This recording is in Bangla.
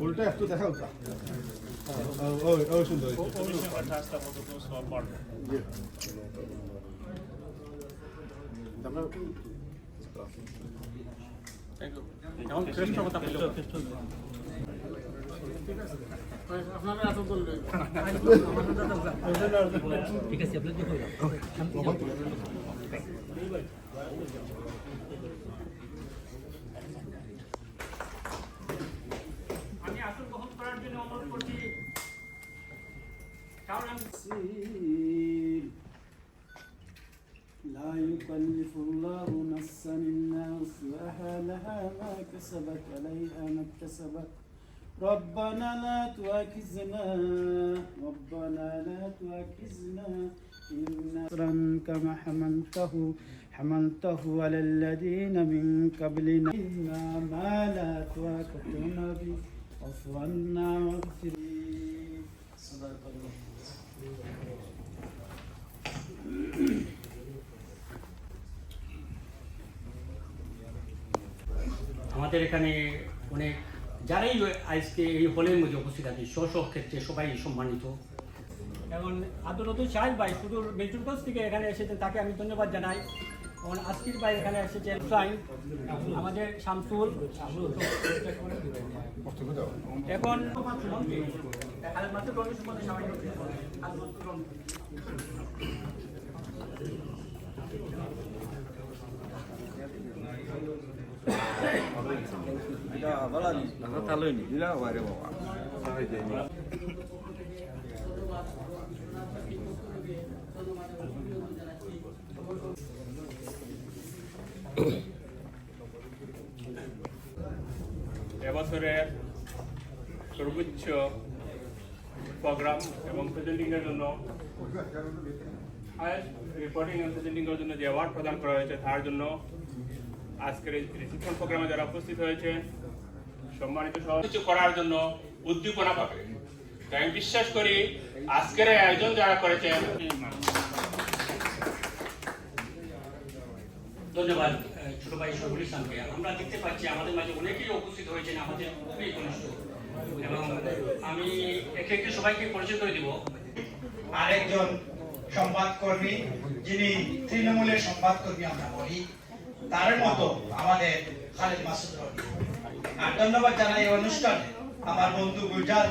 উল্টা একটু দেখা উল্টা ওই সুন্দর এখন শ্রেষ্ঠ কথা আপনারা এত বললে ঠিক আছে আমি আসন গ্রহণ করার জন্য অনুরোধ করছি لا يكلف الله نفسا إلا وسعها لها ما كسبت عليها ما اكتسبت ربنا لا تؤاخذنا إن نصرا كما حملته على الذين من قبلنا إنا ما لا طاقة به واعف عنا واغفر صدق الله. আমাদের এখানে অনেক যারাই আজকে এই হলের মধ্যে উপস্থিত আছে স্ব ক্ষেত্রে সবাই সম্মানিত এবং আদরত চাই ভাই শুধু বেলচুরগঞ্জ থেকে এখানে এসেছেন তাকে আমি ধন্যবাদ জানাই এবং আজকের ভাই এখানে এসেছেন আমাদের শামসুল এখন এবছরের সর্বোচ্চ প্রোগ্রাম এবং প্রেজেন্টিংয়ের জন্য হায়েস্ট রিপোর্টিং এবং প্রেজেন্টিংয়ের জন্য যে অ্যাওয়ার্ড প্রদান করা হয়েছে তার জন্য আজকের এই রিসেপশন প্রোগ্রামে যারা উপস্থিত হয়েছে সম্মানিত সহ কিছু করার জন্য উদ্দীপনা পাবে তাই আমি বিশ্বাস করি আজকের এই আয়োজন যারা করেছেন ধন্যবাদ ছোট ভাই শহীদুল ইসলামকে আমরা দেখতে পাচ্ছি আমাদের মাঝে অনেকেই উপস্থিত হয়েছেন আমাদের খুবই ঘনিষ্ঠ এবং আমি একে একে সবাইকে পরিচয় করে দিব আরেকজন সংবাদকর্মী যিনি তৃণমূলের সংবাদকর্মী আমরা বলি তার মতো আমাদের খালেদ মাসুদ রনি আর ধন্যবাদ জানাই এই অনুষ্ঠানে আমার বন্ধু গুলজার